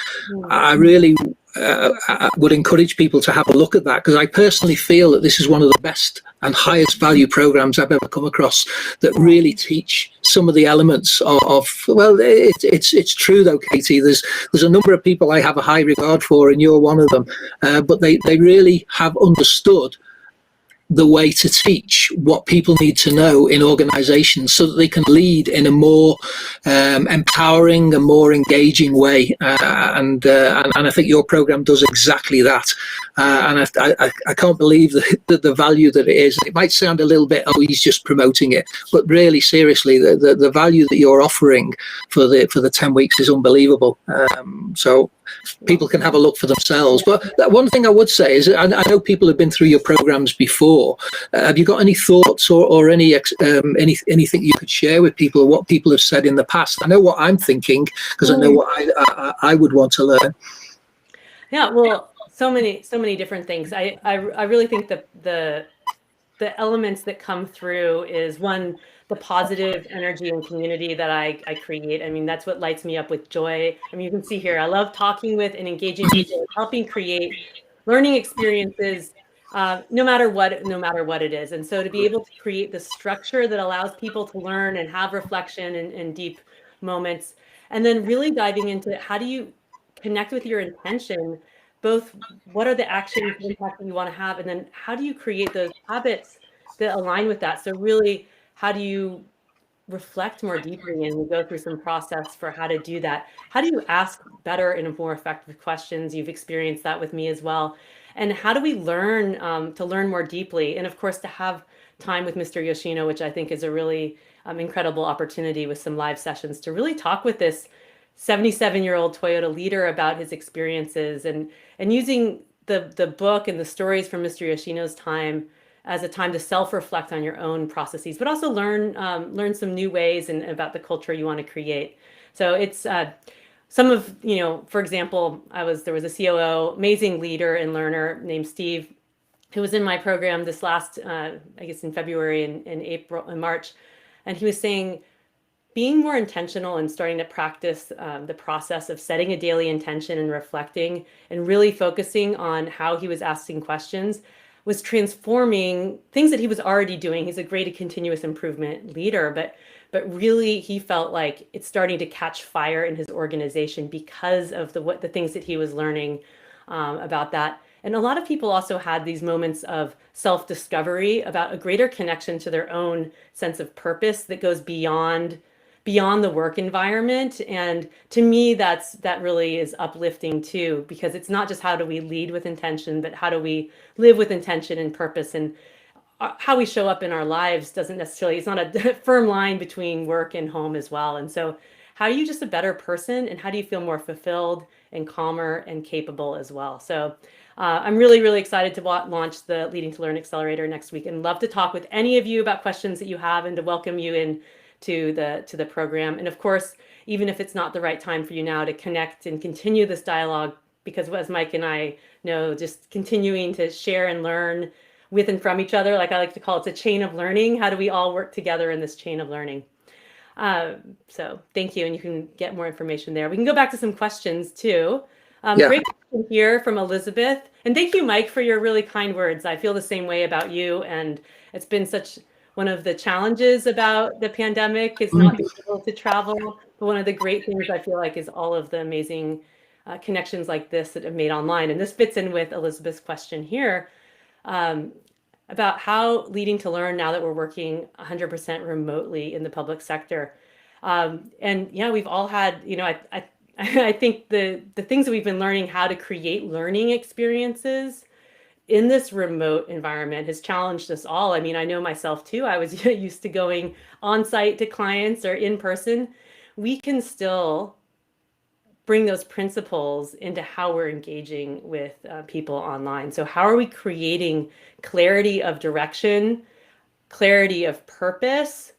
I really I would encourage people to have a look at that, because I personally feel that this is one of the best and highest value programs I've ever come across, that really teach some of the elements of well, it's true though, Katie, there's a number of people I have a high regard for, and you're one of them, but they really have understood the way to teach what people need to know in organizations, so that they can lead in a more empowering and more engaging way. And I think your program does exactly that. And I can't believe the value that it is. It might sound a little bit, oh, he's just promoting it, but really, seriously, the value that you're offering for the 10 weeks is unbelievable. So people can have a look for themselves. But that one thing I would say is, I know people have been through your programs before. Have you got any thoughts or anything you could share with people, what people have said in the past? I know what I'm thinking, because I know what I would want to learn. Yeah, well, so many different things. I really think that the elements that come through is one, the positive energy and community that I create. I mean, that's what lights me up with joy. I mean, you can see here, I love talking with and engaging people, helping create learning experiences, no matter what it is. And so to be able to create the structure that allows people to learn and have reflection and deep moments, and then really diving into how do you connect with your intention, both what are the actions, the impact that you want to have, and then how do you create those habits that align with that? So really, how do you reflect more deeply and go through some process for how to do that? How do you ask better and more effective questions? You've experienced that with me as well. And how do we learn to learn more deeply? And of course, to have time with Mr. Yoshino, which I think is a really incredible opportunity with some live sessions to really talk with this 77-year-old Toyota leader about his experiences and using the book and the stories from Mr. Yoshino's time as a time to self-reflect on your own processes, but also learn some new ways and about the culture you want to create. So it's some of, for example, there was a COO, amazing leader and learner named Steve, who was in my program this last, I guess in February and April and March. And he was saying, being more intentional and starting to practice the process of setting a daily intention and reflecting and really focusing on how he was asking questions was transforming things that he was already doing. He's a great continuous improvement leader, but really he felt like it's starting to catch fire in his organization because of the things that he was learning about that. And a lot of people also had these moments of self-discovery about a greater connection to their own sense of purpose that goes beyond the work environment. And to me, that really is uplifting too, because it's not just how do we lead with intention, but how do we live with intention and purpose, and how we show up in our lives doesn't necessarily, it's not a firm line between work and home as well. And so how are you just a better person, and how do you feel more fulfilled and calmer and capable as well? So I'm really, really excited to launch the Leading to Learn Accelerator next week, and love to talk with any of you about questions that you have and to welcome you in to the program. And of course, even if it's not the right time for you now, to connect and continue this dialogue, because as Mike and I know, just continuing to share and learn with and from each other, like I like to call it, it's a chain of learning. How do we all work together in this chain of learning? So thank you, and you can get more information there. We can go back to some questions too. Great question here from Elizabeth. And thank you, Mike, for your really kind words. I feel the same way about you, and it's been such one of the challenges about the pandemic is not being able to travel. But one of the great things I feel like is all of the amazing connections like this that have made online. And this fits in with Elizabeth's question here about how leading to learn now that we're working 100% remotely in the public sector. And yeah, we've all had, I think the things that we've been learning how to create learning experiences in this remote environment has challenged us all. I mean, I know myself too. I was used to going on site to clients or in person. We can still bring those principles into how we're engaging with people online. So how are we creating clarity of direction, clarity of purpose,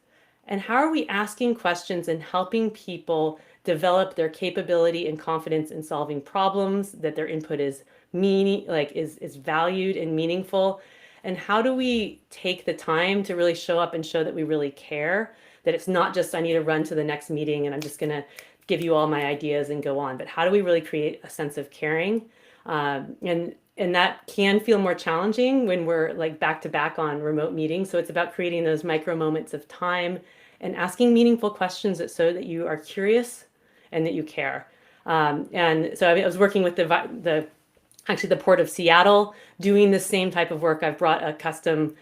and how are we asking questions and helping people develop their capability and confidence in solving problems, that their input is is valued and meaningful? And how do we take the time to really show up and show that we really care, that it's not just I need to run to the next meeting and I'm just going to give you all my ideas and go on, but how do we really create a sense of caring? And that can feel more challenging when we're like back to back on remote meetings. So it's about creating those micro moments of time and asking meaningful questions so that you are curious and that you care. And so I was working with the Port of Seattle, doing the same type of work. I've brought a custom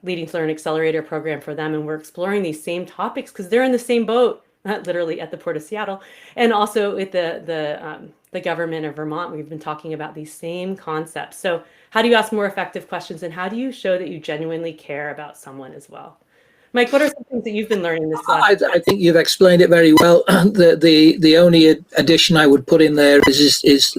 Leading to Learn Accelerator program for them, and we're exploring these same topics because they're in the same boat, literally at the Port of Seattle, and also with the government of Vermont. We've been talking about these same concepts. So how do you ask more effective questions, and how do you show that you genuinely care about someone as well? Mike, what are some things that you've been learning this last? I think you've explained it very well. The only addition I would put in there is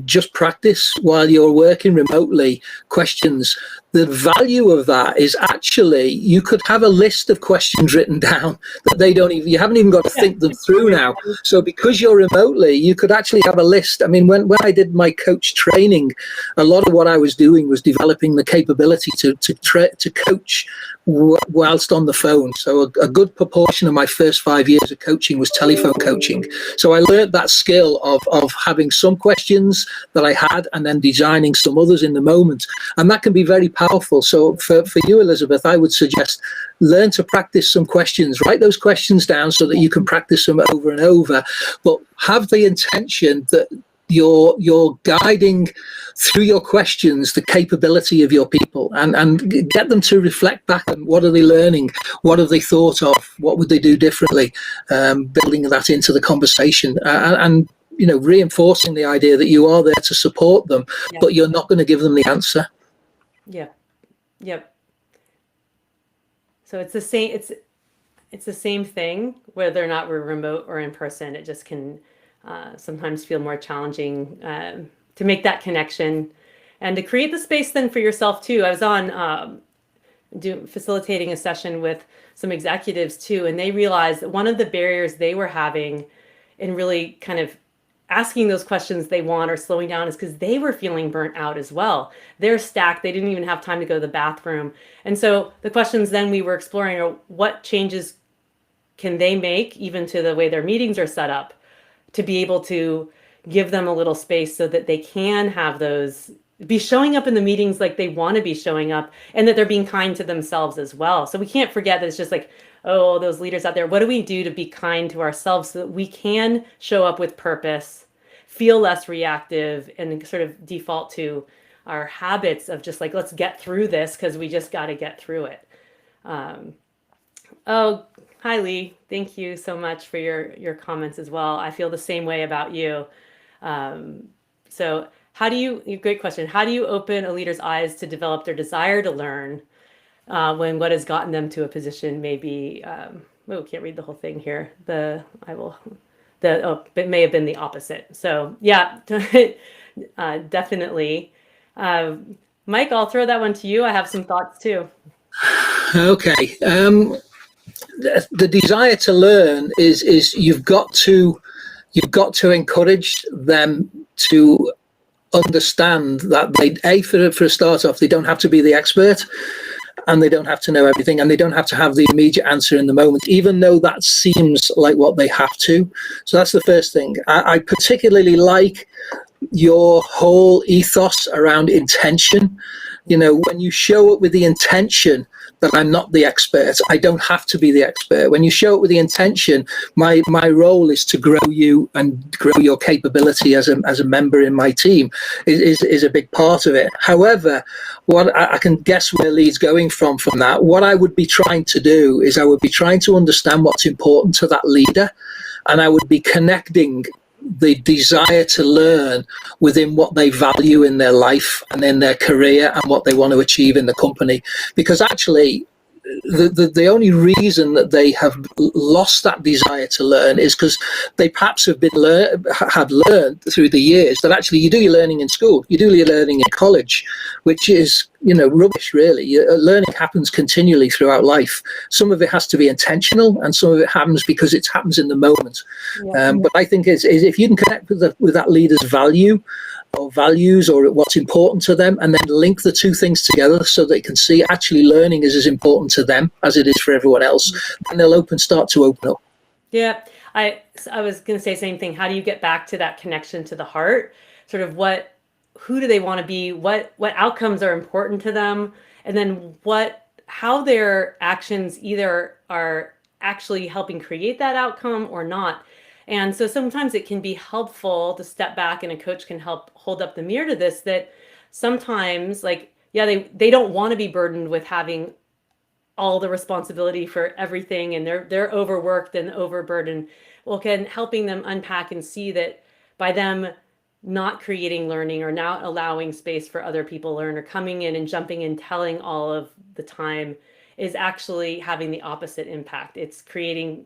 just practice while you're working remotely questions. The value of that is actually you could have a list of questions written down that you haven't even got to think them through now. So because you're remotely, you could actually have a list. I mean, when I did my coach training, a lot of what I was doing was developing the capability to coach whilst on the phone. So a good proportion of my first 5 years of coaching was telephone coaching. So I learned that skill of having some questions that I had and then designing some others in the moment. And that can be very powerful. So for you, Elizabeth, I would suggest learn to practice some questions. Write those questions down so that you can practice them over and over. But have the intention that you're guiding through your questions the capability of your people and get them to reflect back on what are they learning, what have they thought of, what would they do differently, building that into the conversation and reinforcing the idea that you are there to support them, but you're not going to give them the answer. Yep. So it's the same. It's the same thing whether or not we're remote or in person. It just can sometimes feel more challenging to make that connection and to create the space then for yourself too. I was on facilitating a session with some executives too, and they realized that one of the barriers they were having in really kind of asking those questions they want or slowing down is because they were feeling burnt out as well. They're stacked. They didn't even have time to go to the bathroom. And so the questions then we were exploring are what changes can they make even to the way their meetings are set up to be able to give them a little space so that they can have those, be showing up in the meetings like they want to be showing up and that they're being kind to themselves as well. So we can't forget that it's just like, oh, those leaders out there, what do we do to be kind to ourselves so that we can show up with purpose, feel less reactive, and sort of default to our habits of just like, let's get through this because we just got to get through it. Oh, hi, Lee. Thank you so much for your comments as well. I feel the same way about you. So great question. How do you open a leader's eyes to develop their desire to learn when what has gotten them to a position maybe, can't read the whole thing here. It may have been the opposite. So yeah, definitely. Mike, I'll throw that one to you. I have some thoughts too. Okay. The desire to learn is you've got to encourage them to understand that for a start off, they don't have to be the expert and they don't have to know everything and they don't have to have the immediate answer in the moment, even though that seems like what they have to. So that's the first thing. I particularly like your whole ethos around intention. When you show up with the intention that I'm not the expert, I don't have to be the expert. When you show up with the intention, my role is to grow you and grow your capability as a member in my team is a big part of it. However, what I can guess where Lee's going from that, what I would be trying to do is I would be trying to understand what's important to that leader, and I would be connecting the desire to learn within what they value in their life and in their career and what they want to achieve in the company. Because actually, the only reason that they have lost that desire to learn is because they perhaps have learned through the years that actually you do your learning in school, you do your learning in college, which is rubbish really. Learning happens continually throughout life. Some of it has to be intentional and some of it happens because it happens in the moment. But I think is if you can connect with that leader's value or values or what's important to them and then link the two things together so they can see actually learning is as important to them as it is for everyone else, and they'll start to open up. Yeah, I was going to say the same thing. How do you get back to that connection to the heart? Sort of who do they want to be? What outcomes are important to them? And then how their actions either are actually helping create that outcome or not. And so sometimes it can be helpful to step back, and a coach can help hold up the mirror to this, that sometimes they don't want to be burdened with having all the responsibility for everything and they're overworked and overburdened. Well, helping them unpack and see that by them not creating learning or not allowing space for other people to learn or coming in and jumping in, telling all of the time is actually having the opposite impact. It's creating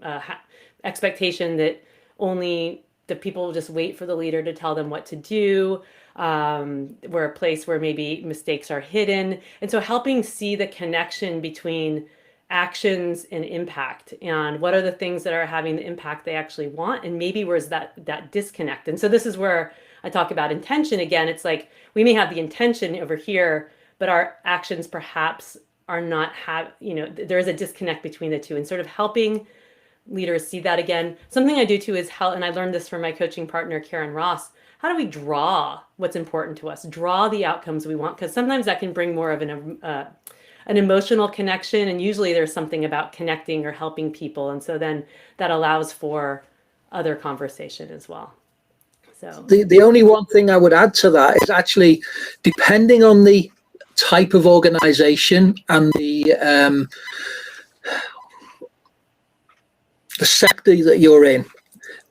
expectation that only the people just wait for the leader to tell them what to do. We're a place where maybe mistakes are hidden. And so helping see the connection between actions and impact, and what are the things that are having the impact they actually want, and maybe where's that disconnect. And so this is where I talk about intention again. It's like we may have the intention over here, but our actions perhaps are not there is a disconnect between the two, and sort of helping leaders see that again. Something I do too is help, and I learned this from my coaching partner, Karen Ross. How do we draw what's important to us, draw the outcomes we want? Because sometimes that can bring more of an emotional connection, and usually there's something about connecting or helping people, and so then that allows for other conversation as well. So the only one thing I would add to that is actually, depending on the type of organization and the sector that you're in,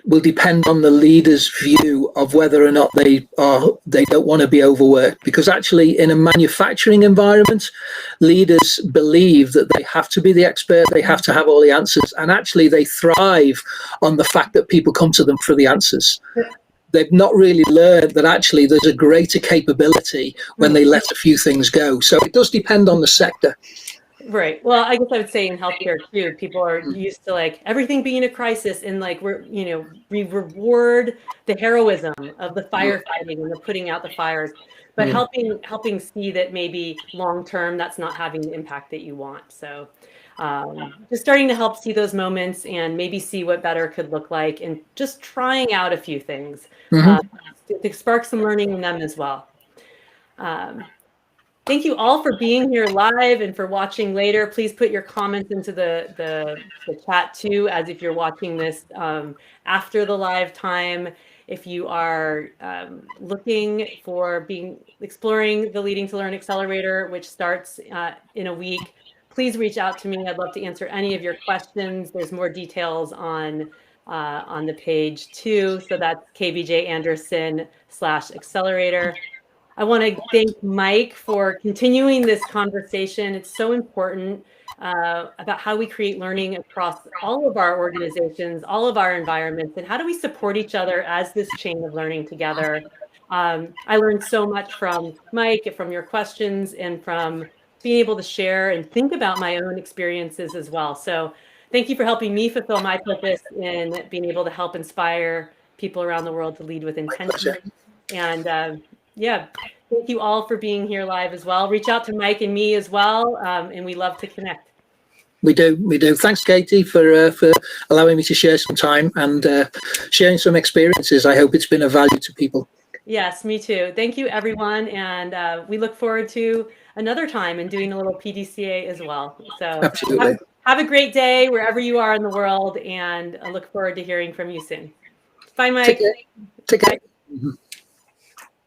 will depend on the leader's view of whether or not they don't want to be overworked. Because actually, in a manufacturing environment, leaders believe that they have to be the expert, they have to have all the answers, and actually they thrive on the fact that people come to them for the answers. They've not really learned that actually there's a greater capability when they let a few things go. So it does depend on the sector. Right. Well, I guess I would say in healthcare too, people are used to like everything being a crisis, and like we reward the heroism of the firefighting and the putting out the fires, but helping see that maybe long term that's not having the impact that you want. So just starting to help see those moments and maybe see what better could look like, and just trying out a few things to spark some learning in them as well. Thank you all for being here live and for watching later. Please put your comments into the chat too, as if you're watching this after the live time. If you are looking for exploring the Leading to Learn Accelerator, which starts in a week, please reach out to me. I'd love to answer any of your questions. There's more details on the page too. So that's KBJ Anderson/Accelerator. I want to thank Mike for continuing this conversation. It's so important about how we create learning across all of our organizations, all of our environments, and how do we support each other as this chain of learning together. I learned so much from Mike, from your questions, and from being able to share and think about my own experiences as well. So thank you for helping me fulfill my purpose in being able to help inspire people around the world to lead with intention. And yeah, thank you all for being here live as well. Reach out to Mike and me as well, and we love to connect. We do. Thanks, Katie, for allowing me to share some time and sharing some experiences. I hope it's been of value to people. Yes, me too. Thank you, everyone, and we look forward to another time and doing a little PDCA as well. So absolutely. Have a great day wherever you are in the world, and I look forward to hearing from you soon. Bye, Mike. Take care.